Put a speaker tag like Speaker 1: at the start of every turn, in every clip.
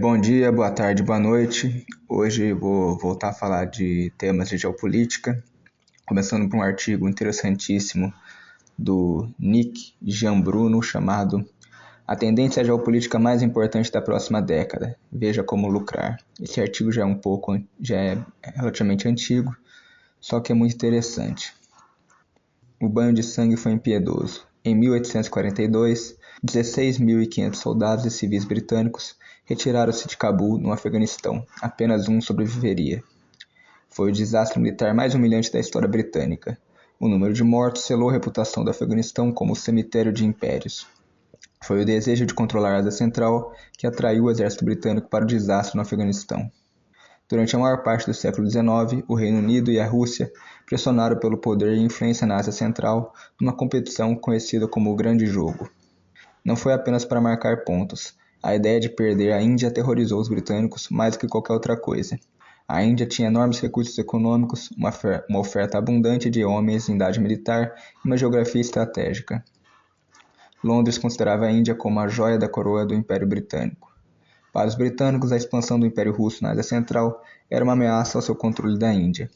Speaker 1: Bom dia, boa tarde, boa noite. Hoje vou voltar a falar de temas de geopolítica, começando por um artigo interessantíssimo do Nick Gianbruno chamado A Tendência Geopolítica Mais Importante da Próxima Década. Veja como lucrar. Esse artigo já é relativamente antigo, só que é muito interessante. O banho de sangue foi impiedoso. Em 1842, 16.500 soldados e civis britânicos retiraram-se de Cabul, no Afeganistão. Apenas um sobreviveria. Foi o desastre militar mais humilhante da história britânica. O número de mortos selou a reputação do Afeganistão como o cemitério de impérios. Foi o desejo de controlar a Ásia Central que atraiu o exército britânico para o desastre no Afeganistão. Durante a maior parte do século XIX, o Reino Unido e a Rússia pressionaram pelo poder e influência na Ásia Central numa competição conhecida como o Grande Jogo. Não foi apenas para marcar pontos. A ideia de perder a Índia aterrorizou os britânicos mais do que qualquer outra coisa. A Índia tinha enormes recursos econômicos, uma oferta abundante de homens em idade militar e uma geografia estratégica. Londres considerava a Índia como a joia da coroa do Império Britânico. Para os britânicos, a expansão do Império Russo na Ásia Central era uma ameaça ao seu controle da Índia.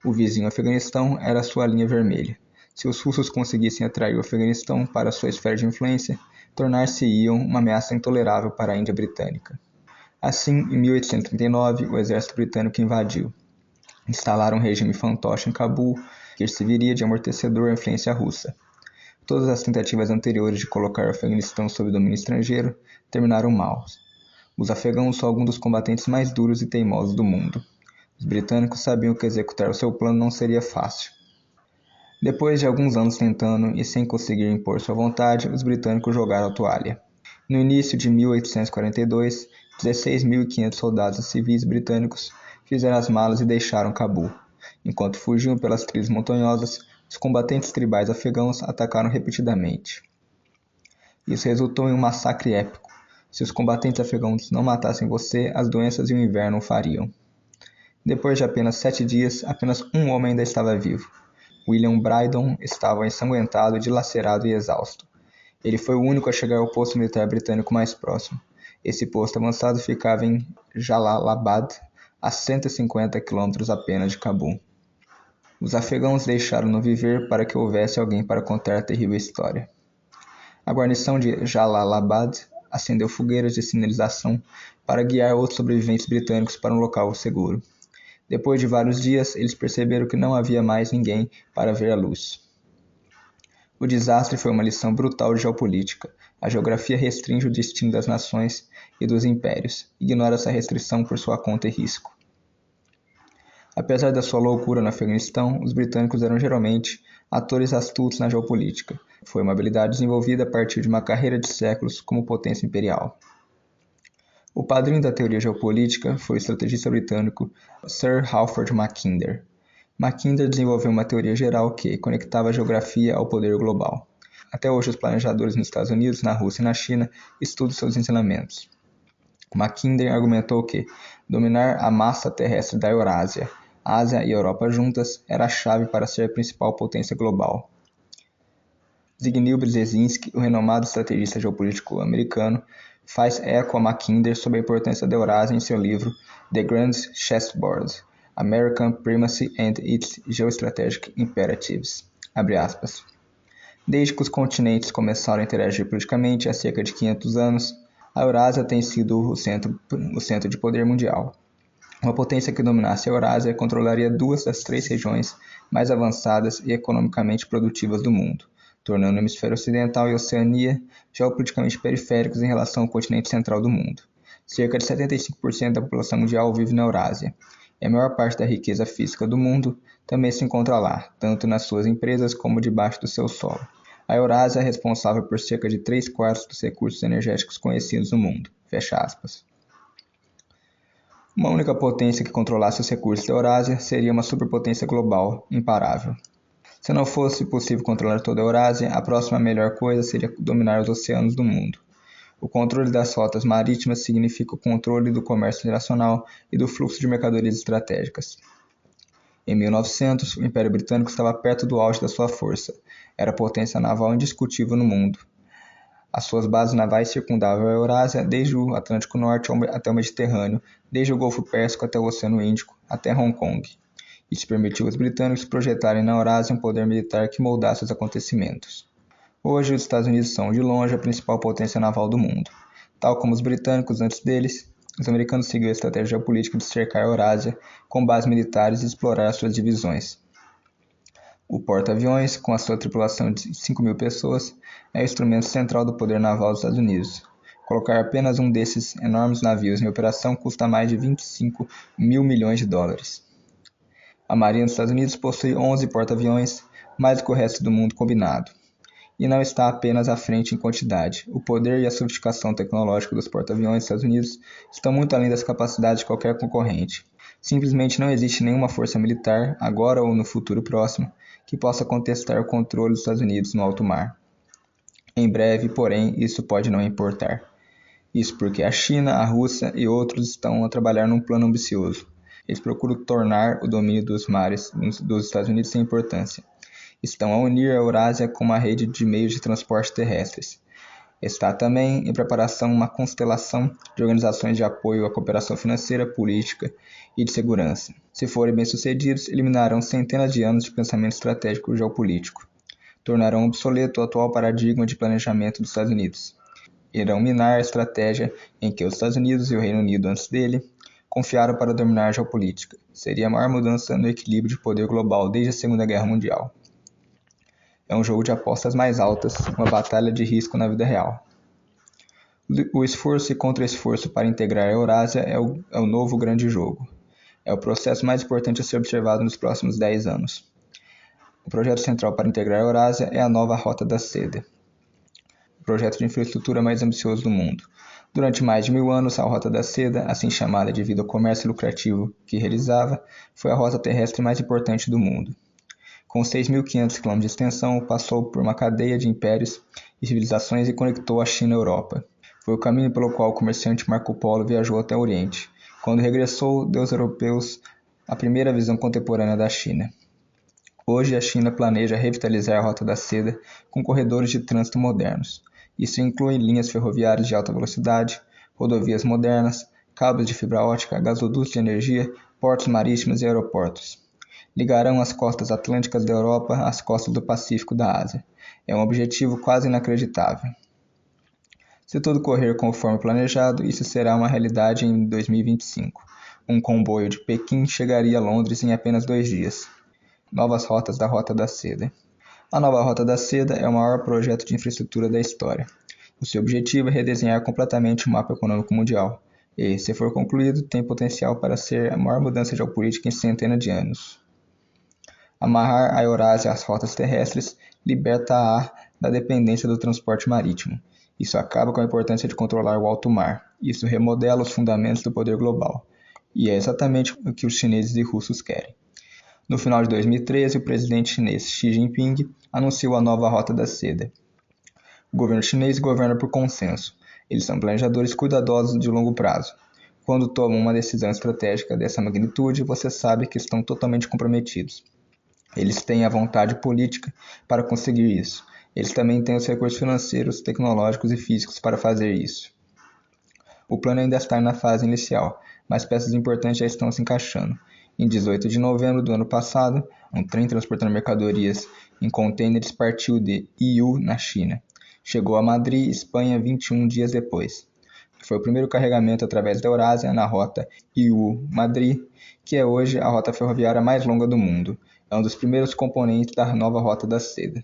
Speaker 1: O vizinho Afeganistão era a sua linha vermelha. Se os russos conseguissem atrair o Afeganistão para sua esfera de influência, tornar-se-iam uma ameaça intolerável para a Índia britânica. Assim, em 1839, o exército britânico invadiu. Instalaram um regime fantoche em Cabul, que serviria de amortecedor à influência russa. Todas as tentativas anteriores de colocar o Afeganistão sob domínio estrangeiro terminaram mal. Os afegãos são alguns dos combatentes mais duros e teimosos do mundo. Os britânicos sabiam que executar o seu plano não seria fácil. Depois de alguns anos tentando e sem conseguir impor sua vontade, os britânicos jogaram a toalha. No início de 1842, 16.500 soldados e civis britânicos fizeram as malas e deixaram Cabul. Enquanto fugiam pelas trilhas montanhosas, os combatentes tribais afegãos atacaram repetidamente. Isso resultou em um massacre épico. Se os combatentes afegãos não matassem você, as doenças e o inverno o fariam. Depois de apenas 7 dias, apenas um homem ainda estava vivo. William Brydon estava ensanguentado, dilacerado e exausto. Ele foi o único a chegar ao posto militar britânico mais próximo. Esse posto avançado ficava em Jalalabad, a 150 quilômetros apenas de Cabul. Os afegãos deixaram-no viver para que houvesse alguém para contar a terrível história. A guarnição de Jalalabad acendeu fogueiras de sinalização para guiar outros sobreviventes britânicos para um local seguro. Depois de vários dias, eles perceberam que não havia mais ninguém para ver a luz. O desastre foi uma lição brutal de geopolítica. A geografia restringe o destino das nações e dos impérios. Ignora essa restrição por sua conta e risco. Apesar da sua loucura no Afeganistão, os britânicos eram geralmente atores astutos na geopolítica. Foi uma habilidade desenvolvida a partir de uma carreira de séculos como potência imperial. O padrinho da teoria geopolítica foi o estrategista britânico Sir Halford Mackinder. Mackinder desenvolveu uma teoria geral que conectava a geografia ao poder global. Até hoje, os planejadores nos Estados Unidos, na Rússia e na China estudam seus ensinamentos. Mackinder argumentou que dominar a massa terrestre da Eurásia, Ásia e Europa juntas era a chave para ser a principal potência global. Zbigniew Brzezinski, o renomado estrategista geopolítico americano, faz eco a Mackinder sobre a importância da Eurásia em seu livro The Grand Chessboard, American Primacy and its Geostrategic Imperatives. Abre aspas. Desde que os continentes começaram a interagir politicamente há cerca de 500 anos, a Eurásia tem sido o centro de poder mundial. Uma potência que dominasse a Eurásia controlaria 2 das 3 regiões mais avançadas e economicamente produtivas do mundo, tornando o hemisfério ocidental e a Oceania geopoliticamente periféricos em relação ao continente central do mundo. Cerca de 75% da população mundial vive na Eurásia, e a maior parte da riqueza física do mundo também se encontra lá, tanto nas suas empresas como debaixo do seu solo. A Eurásia é responsável por cerca de 3/4 dos recursos energéticos conhecidos no mundo. Fecha aspas. Uma única potência que controlasse os recursos da Eurásia seria uma superpotência global, imparável. Se não fosse possível controlar toda a Eurásia, a próxima melhor coisa seria dominar os oceanos do mundo. O controle das rotas marítimas significa o controle do comércio internacional e do fluxo de mercadorias estratégicas. Em 1900, o Império Britânico estava perto do auge da sua força. Era a potência naval indiscutível no mundo. As suas bases navais circundavam a Eurásia desde o Atlântico Norte até o Mediterrâneo, desde o Golfo Pérsico até o Oceano Índico, até Hong Kong. Isso permitiu aos britânicos projetarem na Eurásia um poder militar que moldasse os acontecimentos. Hoje, os Estados Unidos são, de longe, a principal potência naval do mundo. Tal como os britânicos antes deles, os americanos seguiram a estratégia geopolítica de cercar a Eurásia com bases militares e explorar as suas divisões. O porta-aviões, com a sua tripulação de 5.000 pessoas, é o instrumento central do poder naval dos Estados Unidos. Colocar apenas um desses enormes navios em operação custa mais de 25 mil milhões de dólares. A Marinha dos Estados Unidos possui 11 porta-aviões, mais do que o resto do mundo combinado. E não está apenas à frente em quantidade. O poder e a sofisticação tecnológica dos porta-aviões dos Estados Unidos estão muito além das capacidades de qualquer concorrente. Simplesmente não existe nenhuma força militar, agora ou no futuro próximo, que possa contestar o controle dos Estados Unidos no alto mar. Em breve, porém, isso pode não importar. Isso porque a China, a Rússia e outros estão a trabalhar num plano ambicioso. Eles procuram tornar o domínio dos mares dos Estados Unidos sem importância. Estão a unir a Eurásia com uma rede de meios de transporte terrestres. Está também em preparação uma constelação de organizações de apoio à cooperação financeira, política e de segurança. Se forem bem-sucedidos, eliminarão centenas de anos de pensamento estratégico geopolítico. Tornarão obsoleto o atual paradigma de planejamento dos Estados Unidos. Irão minar a estratégia em que os Estados Unidos e o Reino Unido antes dele confiaram para dominar a geopolítica. Seria a maior mudança no equilíbrio de poder global desde a Segunda Guerra Mundial. É um jogo de apostas mais altas, uma batalha de risco na vida real. O esforço e contra-esforço para integrar a Eurásia é o novo grande jogo. É o processo mais importante a ser observado nos próximos 10 anos. O projeto central para integrar a Eurásia é a nova Rota da Seda, o projeto de infraestrutura mais ambicioso do mundo. Durante mais de 1000 anos, a Rota da Seda, assim chamada devido ao comércio lucrativo que realizava, foi a rota terrestre mais importante do mundo. Com 6.500 km de extensão, passou por uma cadeia de impérios e civilizações e conectou a China à Europa. Foi o caminho pelo qual o comerciante Marco Polo viajou até o Oriente. Quando regressou, deu aos europeus a primeira visão contemporânea da China. Hoje, a China planeja revitalizar a Rota da Seda com corredores de trânsito modernos. Isso inclui linhas ferroviárias de alta velocidade, rodovias modernas, cabos de fibra ótica, gasodutos de energia, portos marítimos e aeroportos. Ligarão as costas atlânticas da Europa às costas do Pacífico da Ásia. É um objetivo quase inacreditável. Se tudo correr conforme planejado, isso será uma realidade em 2025. Um comboio de Pequim chegaria a Londres em apenas 2 dias. Novas rotas da Rota da Seda. A nova Rota da Seda é o maior projeto de infraestrutura da história. O seu objetivo é redesenhar completamente o mapa econômico mundial. E, se for concluído, tem potencial para ser a maior mudança geopolítica em centenas de anos. Amarrar a Eurásia às rotas terrestres liberta-a da dependência do transporte marítimo. Isso acaba com a importância de controlar o alto mar. Isso remodela os fundamentos do poder global. E é exatamente o que os chineses e russos querem. No final de 2013, o presidente chinês Xi Jinping anunciou a nova Rota da Seda. O governo chinês governa por consenso. Eles são planejadores cuidadosos de longo prazo. Quando tomam uma decisão estratégica dessa magnitude, você sabe que estão totalmente comprometidos. Eles têm a vontade política para conseguir isso. Eles também têm os recursos financeiros, tecnológicos e físicos para fazer isso. O plano ainda está na fase inicial, mas peças importantes já estão se encaixando. Em 18 de novembro do ano passado, um trem transportando mercadorias em contêineres partiu de Yiwu, na China. Chegou a Madrid, Espanha, 21 dias depois. Foi o primeiro carregamento através da Eurásia na rota Yiwu-Madrid, que é hoje a rota ferroviária mais longa do mundo. É um dos primeiros componentes da nova Rota da Seda.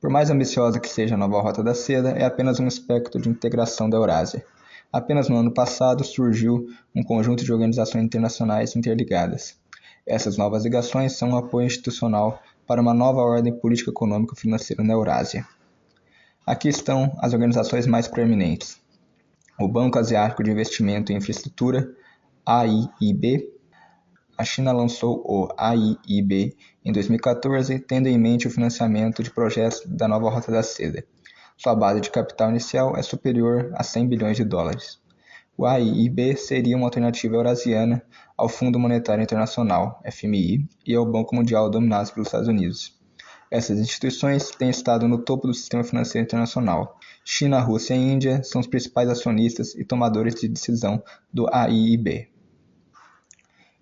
Speaker 1: Por mais ambiciosa que seja a nova Rota da Seda, é apenas um aspecto de integração da Eurásia. Apenas no ano passado surgiu um conjunto de organizações internacionais interligadas. Essas novas ligações são um apoio institucional para uma nova ordem política econômica e financeira na Eurásia. Aqui estão as organizações mais proeminentes. O Banco Asiático de Investimento em Infraestrutura, AIIB. A China lançou o AIIB em 2014, tendo em mente o financiamento de projetos da nova Rota da Seda. Sua base de capital inicial é superior a 100 bilhões de dólares. O AIIB seria uma alternativa eurasiana ao Fundo Monetário Internacional, FMI, e ao Banco Mundial dominados pelos Estados Unidos. Essas instituições têm estado no topo do sistema financeiro internacional. China, Rússia e Índia são os principais acionistas e tomadores de decisão do AIIB.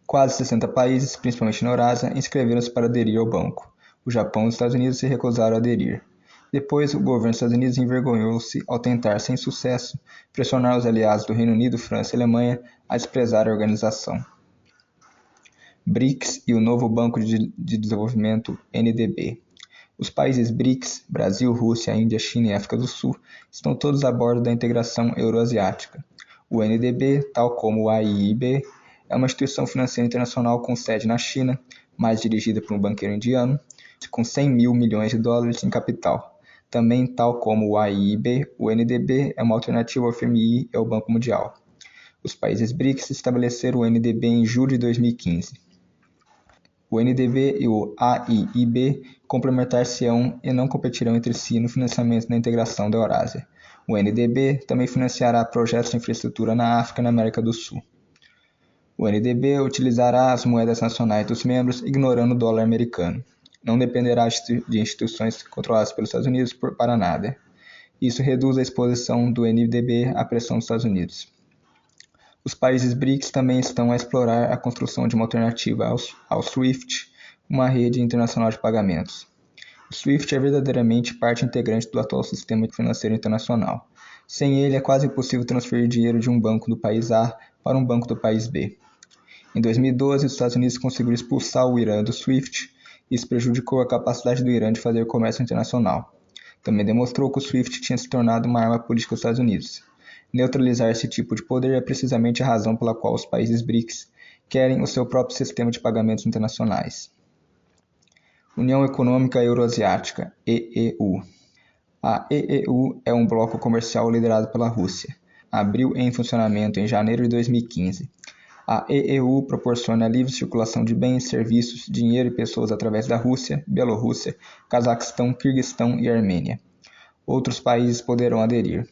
Speaker 1: Quase 60 países, principalmente na Eurásia, inscreveram-se para aderir ao banco. O Japão e os Estados Unidos se recusaram a aderir. Depois, o governo dos Estados Unidos envergonhou-se ao tentar, sem sucesso, pressionar os aliados do Reino Unido, França e Alemanha a desprezar a organização. BRICS e o novo Banco de Desenvolvimento NDB. Os países BRICS, Brasil, Rússia, Índia, China e África do Sul, estão todos a bordo da integração euroasiática. O NDB, tal como o AIIB, é uma instituição financeira internacional com sede na China, mais dirigida por um banqueiro indiano, com 100 mil milhões de dólares em capital. Também, tal como o AIIB, o NDB é uma alternativa ao FMI e ao Banco Mundial. Os países BRICS estabeleceram o NDB em julho de 2015. O NDB e o AIIB complementar-se-ão e não competirão entre si no financiamento da integração da Eurásia. O NDB também financiará projetos de infraestrutura na África e na América do Sul. O NDB utilizará as moedas nacionais dos membros, ignorando o dólar americano. Não dependerá de instituições controladas pelos Estados Unidos para nada. Isso reduz a exposição do NDB à pressão dos Estados Unidos. Os países BRICS também estão a explorar a construção de uma alternativa ao SWIFT, uma rede internacional de pagamentos. O SWIFT é verdadeiramente parte integrante do atual sistema financeiro internacional. Sem ele, é quase impossível transferir dinheiro de um banco do país A para um banco do país B. Em 2012, os Estados Unidos conseguiram expulsar o Irã do SWIFT. Isso prejudicou a capacidade do Irã de fazer comércio internacional. Também demonstrou que o SWIFT tinha se tornado uma arma política dos Estados Unidos. Neutralizar esse tipo de poder é precisamente a razão pela qual os países BRICS querem o seu próprio sistema de pagamentos internacionais. União Econômica Euroasiática, EEU. A EEU é um bloco comercial liderado pela Rússia. Abriu em funcionamento em janeiro de 2015. A EEU proporciona a livre circulação de bens, serviços, dinheiro e pessoas através da Rússia, Bielorrússia, Cazaquistão, Quirguistão e Armênia. Outros países poderão aderir.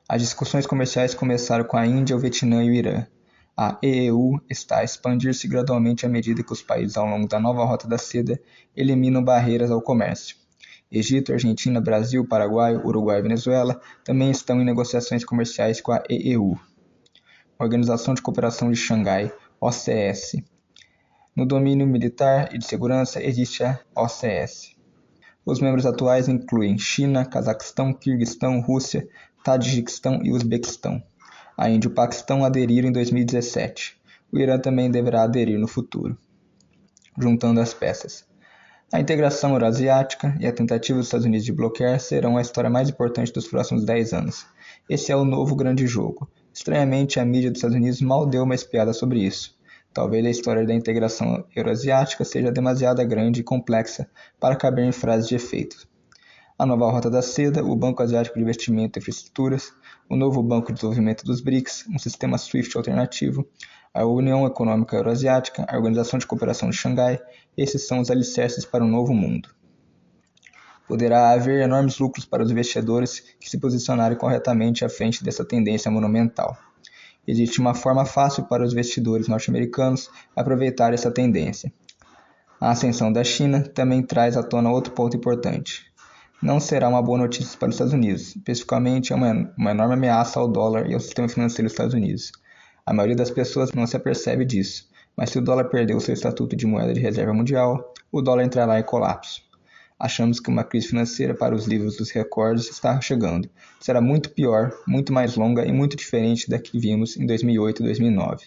Speaker 1: As discussões comerciais começaram com a Índia, o Vietnã e o Irã. A EEU está a expandir-se gradualmente à medida que os países ao longo da nova Rota da Seda eliminam barreiras ao comércio. Egito, Argentina, Brasil, Paraguai, Uruguai e Venezuela também estão em negociações comerciais com a EEU. Organização de Cooperação de Xangai, OCS. No domínio militar e de segurança existe a OCS. Os membros atuais incluem China, Cazaquistão, Quirguistão, Rússia, Tajiquistão e Uzbequistão. A Índia e o Paquistão aderiram em 2017. O Irã também deverá aderir no futuro. Juntando as peças. A integração euroasiática e a tentativa dos Estados Unidos de bloquear serão a história mais importante dos próximos 10 anos. Esse é o novo grande jogo. Estranhamente, a mídia dos Estados Unidos mal deu uma espiada sobre isso. Talvez a história da integração euroasiática seja demasiado grande e complexa para caber em frases de efeito. A nova Rota da Seda, o Banco Asiático de Investimento e Infraestruturas, o novo Banco de Desenvolvimento dos BRICS, um sistema SWIFT alternativo, a União Econômica Euroasiática, a Organização de Cooperação de Xangai, esses são os alicerces para um novo mundo. Poderá haver enormes lucros para os investidores que se posicionarem corretamente à frente dessa tendência monumental. Existe uma forma fácil para os investidores norte-americanos aproveitar essa tendência. A ascensão da China também traz à tona outro ponto importante. Não será uma boa notícia para os Estados Unidos, especificamente é uma enorme ameaça ao dólar e ao sistema financeiro dos Estados Unidos. A maioria das pessoas não se apercebe disso, mas se o dólar perder o seu estatuto de moeda de reserva mundial, o dólar entrará em colapso. Achamos que uma crise financeira para os livros dos recordes está chegando. Será muito pior, muito mais longa e muito diferente da que vimos em 2008 e 2009.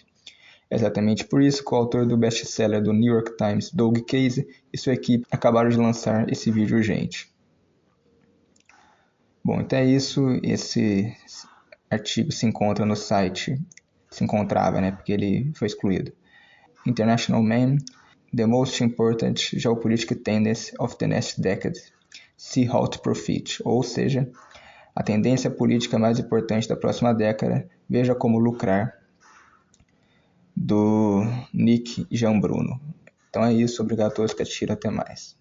Speaker 1: É exatamente por isso que o autor do best-seller do New York Times, Doug Casey, e sua equipe acabaram de lançar esse vídeo urgente. Bom, então é isso. Esse artigo se encontra no site, se encontrava, porque ele foi excluído. International Man, The Most Important Geopolitical Tendency of the Next Decade, See How to Profit, ou seja, a tendência política mais importante da próxima década, veja como lucrar, do Nick Giambruno. Então é isso, obrigado a todos que assistiram, até mais.